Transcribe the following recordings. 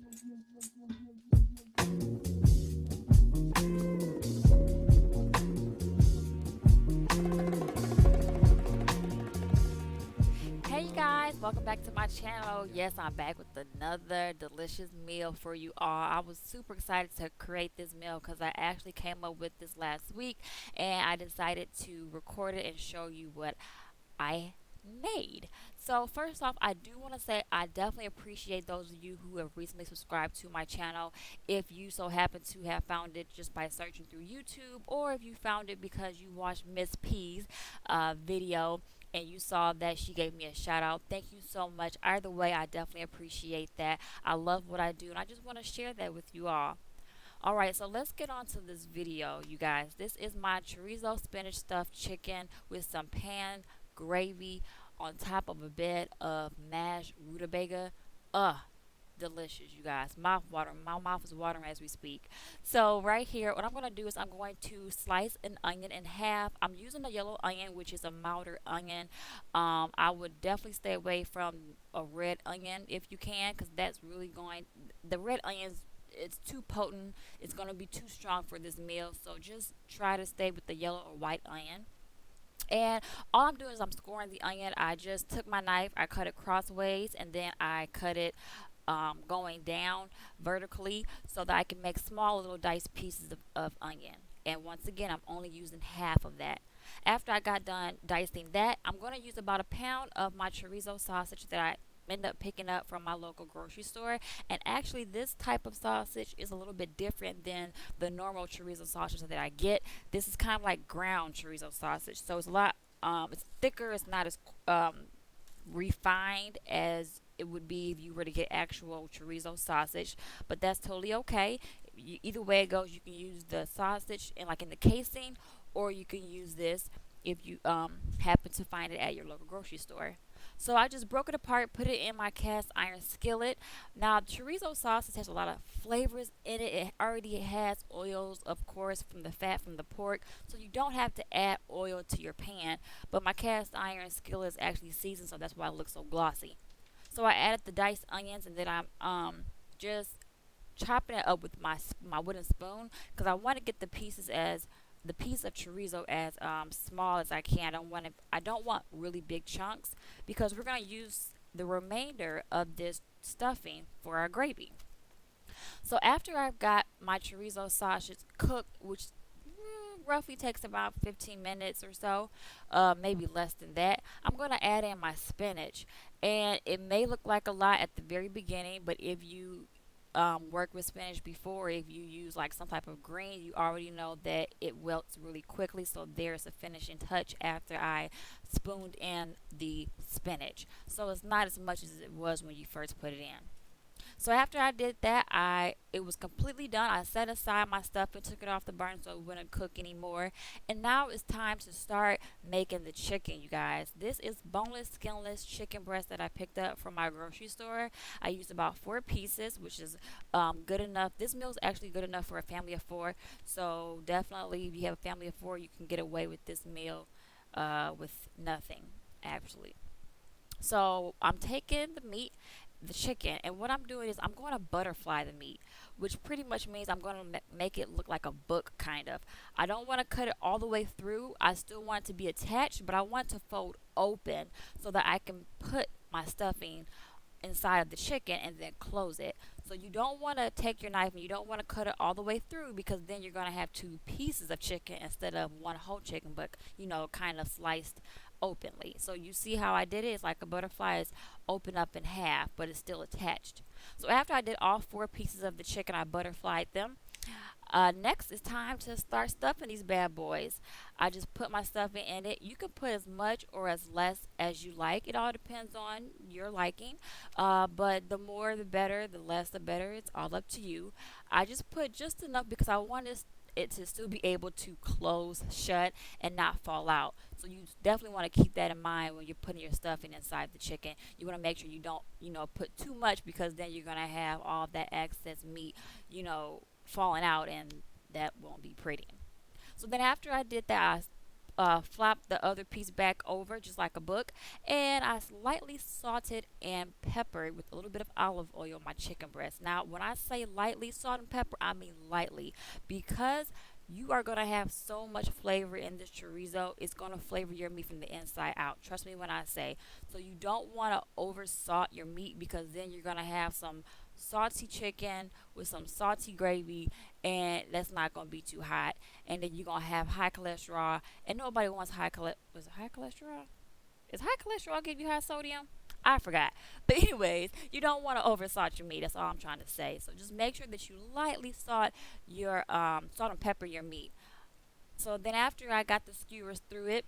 Hey you guys, welcome back to my channel. Yes, I'm back with another delicious meal for you all. I was super excited to create this meal because I actually came up with this last week and I decided to record it and show you what I made. So first off, I do want to say I definitely appreciate those of you who have recently subscribed to my channel. If you so happen to have found it just by searching through YouTube, or if you found it because you watched Miss P's video and you saw that she gave me a shout out, thank you so much. Either way, I definitely appreciate that. I love what I do and I just want to share that with you all. Alright, so let's get on to this video, you guys. This is my chorizo spinach stuffed chicken with some pan gravy on top of a bed of mashed rutabaga. Ugh, delicious, you guys. Mouth watering. My mouth is watering as we speak. So right here, what I'm going to do is I'm going to slice an onion in half. I'm using a yellow onion, which is a milder onion. I would definitely stay away from a red onion if you can, because that's really going, the red onions, it's too potent. It's going to be too strong for this meal. So just try to stay with the yellow or white onion. And all I'm doing is I'm scoring the onion. I just took my knife, I cut it crossways, and then I cut it going down vertically so that I can make small little diced pieces of onion. And once again, I'm only using half of that. After I got done dicing that, I'm going to use about a pound of my chorizo sausage that I end up picking up from my local grocery store. And actually, this type of sausage is a little bit different than the normal chorizo sausage that I get. This is kind of like ground chorizo sausage, so it's a lot. It's thicker. It's not as refined as it would be if you were to get actual chorizo sausage, but that's totally okay. Either way it goes, you can use the sausage in like in the casing, or you can use this if you happen to find it at your local grocery store. So I just broke it apart, put it in my cast iron skillet. Now chorizo sausage has a lot of flavors in it. It already has oils, of course, from the fat from the pork, so you don't have to add oil to your pan. But my cast iron skillet is actually seasoned, so that's why it looks so glossy. So I added the diced onions, and then I'm just chopping it up with my wooden spoon because I want to get the piece of chorizo as small as I can. I don't want really big chunks because we're going to use the remainder of this stuffing for our gravy. So after I've got my chorizo sausage cooked, which roughly takes about 15 minutes or so, maybe less than that, I'm going to add in my spinach. And it may look like a lot at the very beginning, but if you work with spinach before, if you use like some type of green, you already know that it wilts really quickly. So there's a finishing touch after I spooned in the spinach. So it's not as much as it was when you first put it in. So after I did that, it was completely done. I set aside my stuff and took it off the burn so it wouldn't cook anymore. And now it's time to start making the chicken, you guys. This is boneless, skinless chicken breast that I picked up from my grocery store. I used about 4 pieces, which is good enough. This meal is actually good enough for a family of 4. So definitely, if you have a family of 4, you can get away with this meal with nothing, actually. So I'm taking the chicken, and what I'm doing is I'm going to butterfly the meat, which pretty much means I'm going to make it look like a book, kind of. I don't want to cut it all the way through. I still want it to be attached, but I want to fold open so that I can put my stuffing inside of the chicken and then close it. So you don't want to take your knife and you don't want to cut it all the way through, because then you're going to have 2 pieces of chicken instead of one whole chicken, but kind of sliced openly. So you see how I did it? It's like a butterfly is open up in half, but it's still attached. So after I did all 4 pieces of the chicken, I butterflied them. Next, it's time to start stuffing these bad boys. I just put my stuffing in it. You can put as much or as less as you like. It all depends on your liking. But the more the better, the less the better. It's all up to you. I just put just enough because I wanted it to still be able to close shut and not fall out. So you definitely want to keep that in mind when you're putting your stuffing inside the chicken. You want to make sure you don't, put too much, because then you're going to have all that excess meat, falling out, and that won't be pretty. So then after I did that, flop the other piece back over just like a book, and I lightly salted and peppered with a little bit of olive oil my chicken breast. Now, when I say lightly salt and pepper, I mean lightly, because you are going to have so much flavor in this chorizo. It's going to flavor your meat from the inside out. Trust me when I say. So you don't want to over salt your meat, because then you're going to have some salty chicken with some salty gravy, and that's not going to be too hot. And then you're going to have high cholesterol, and nobody wants high cholesterol. Was it high cholesterol? Is high cholesterol give you high sodium? I forgot. But anyways, you don't want to over salt your meat. That's all I'm trying to say. So just make sure that you lightly salt and pepper your meat. So then after I got the skewers through it,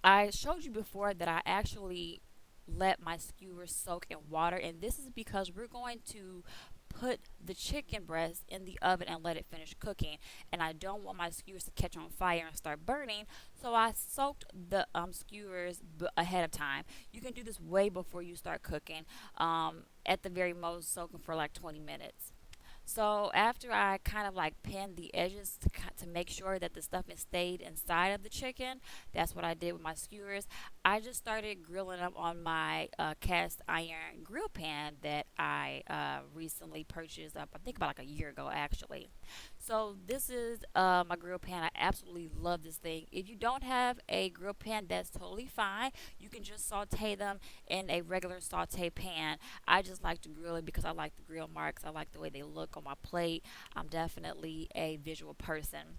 I showed you before that I actually let my skewers soak in water, and this is because we're going to put the chicken breast in the oven and let it finish cooking, and I don't want my skewers to catch on fire and start burning, so I soaked the skewers ahead of time. You can do this way before you start cooking. At the very most, soak them for like 20 minutes. So after I kind of like pinned the edges to make sure that the stuffing stayed inside of the chicken, that's what I did with my skewers. I just started grilling them on my cast iron grill pan that I recently purchased up, I think about like a year ago actually. So this is my grill pan. I absolutely love this thing. If you don't have a grill pan, that's totally fine. You can just saute them in a regular saute pan. I just like to grill it because I like the grill marks. I like the way they look on my plate. I'm definitely a visual person.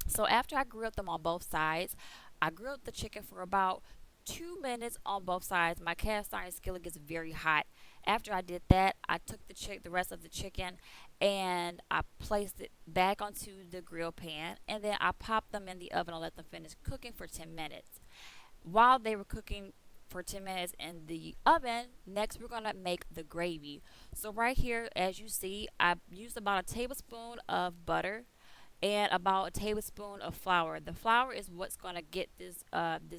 So after I grilled them on both sides, I grilled the chicken for about 2 minutes on both sides. My cast iron skillet gets very hot. After I did that, I took the rest of the chicken, and I placed it back onto the grill pan, and then I popped them in the oven and let them finish cooking for 10 minutes. While they were cooking for 10 minutes in the oven, next we're going to make the gravy. So right here, as you see, I used about a tablespoon of butter and about a tablespoon of flour. The flour is what's going to get this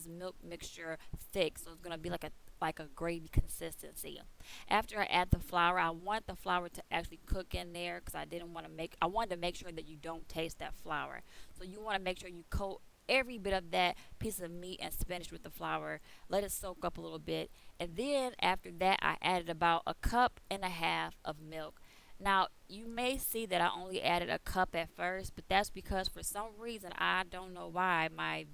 milk mixture thick, so it's going to be like a gravy consistency. After I add the flour, I want the flour to actually cook in there, because I wanted to make sure that you don't taste that flour. So you want to make sure you coat every bit of that piece of meat and spinach with the flour. Let it soak up a little bit, and then after that I added about a cup and a half of milk. Now, you may see that I only added a cup at first, but that's because for some reason, I don't know why, my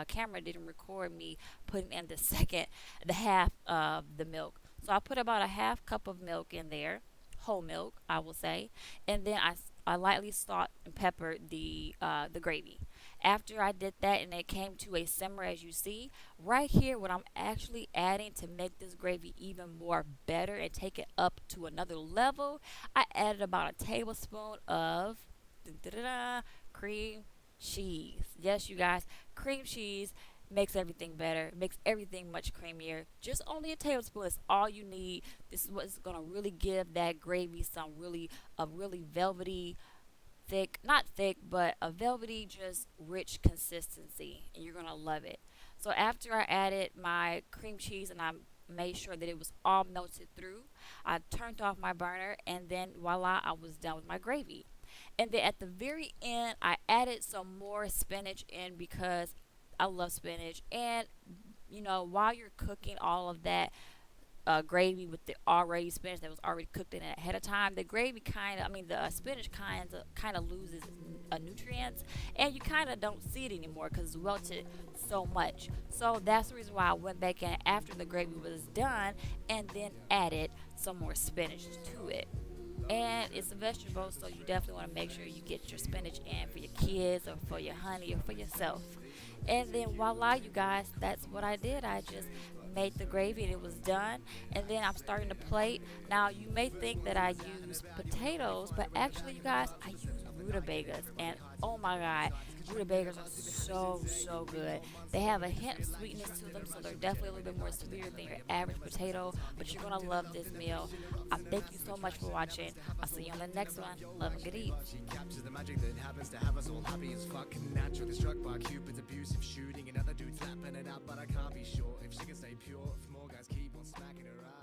camera didn't record me putting in the half of the milk. So I put about a half cup of milk in there, whole milk, I will say, and then I lightly salt and peppered the gravy. After I did that and it came to a simmer, as you see, right here, what I'm actually adding to make this gravy even more better and take it up to another level, I added about a tablespoon of cream cheese. Yes, you guys, cream cheese makes everything better, makes everything much creamier. Just only a tablespoon is all you need. This is what's gonna really give that gravy a really velvety, thick, not thick, but a velvety, just rich consistency, and you're gonna love it. So after I added my cream cheese and I made sure that it was all melted through, I turned off my burner, and then voila, I was done with my gravy. And then at the very end, I added some more spinach in because I love spinach. And while you're cooking all of that gravy with the already spinach that was already cooked in it ahead of time, the gravy the spinach kind of loses nutrients, and you kind of don't see it anymore because it's wilted so much. So that's the reason why I went back in after the gravy was done and then added some more spinach to it. And it's a vegetable, so you definitely want to make sure you get your spinach in for your kids or for your honey or for yourself. And then voila, you guys, that's what I did. I just made the gravy and it was done. And then I'm starting to plate. Now, you may think that I use potatoes, but actually, you guys, I use rutabagas. And oh my God, rutabagas are so good. They have a hint of sweetness to them, so they're definitely a little bit more sweeter than your average potato. But you're going to love this meal. Thank you so much for watching. I'll see you on the next one. Love and good eat. She captures the magic that happens to have us all happy as fuck. Naturally struck by Cupid's abusive shooting. Another dude's lapping it up, but I can't be sure if she can stay pure. If more guys keep on smacking her ass.